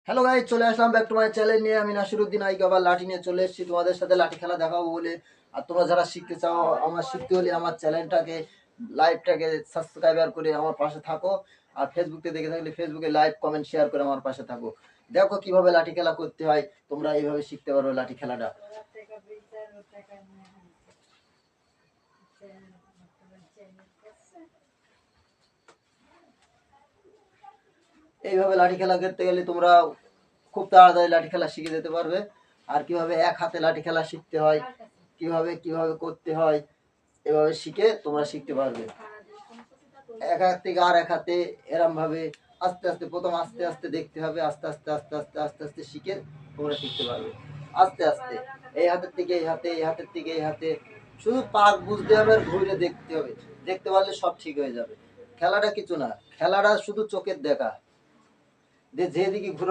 Hello guys, চলে আসলাম back to my channel নিয়ে। আমি নাসিরুদ্দিন আইক আবার লাঠি নিয়ে চলে এসেছি তোমাদের সাথে লাঠি খেলা দেখাবো বলে। আর তোমরা যারা শিখতে চাও, আমার শিখতে হলে আমার চ্যানেলটাকে লাইভটাকে সাবস্ক্রাইবার করে আমার পাশে থাকো। আর ফেসবুকে দেখে থাকলে ফেসবুকে লাইভ কমেন্ট শেয়ার করে আমার পাশে থাকো। দেখো কিভাবে লাঠি খেলা করতে হয়, তোমরা এইভাবে শিখতে পারবে লাঠি খেলাটা। এইভাবে লাঠি খেলা করতে গেলে তোমরা খুব তাড়াতাড়ি লাঠি খেলা শিখে যেতে পারবে। আর কিভাবে এক হাতে লাঠি খেলা শিখতে হয়, কিভাবে কিভাবে করতে হয়, এভাবে শিখে তোমরা শিখতে পারবে। এক হাত থেকে আর এক হাতে এরম ভাবে আস্তে আস্তে, প্রথম আস্তে আস্তে দেখতে হবে, আস্তে আস্তে আস্তে আস্তে আস্তে আস্তে শিখে তোমরা শিখতে পারবে। আস্তে আস্তে এই হাতের থেকে এই হাতে, এই হাতের থেকে এই হাতে, শুধু পাক বুঝতে হবে আর ঘুরে দেখতে হবে। দেখতে পারলে সব ঠিক হয়ে যাবে। খেলাটা কিছু না, খেলাটা শুধু চোখের দেখা, যে যেদিকে ঘুরে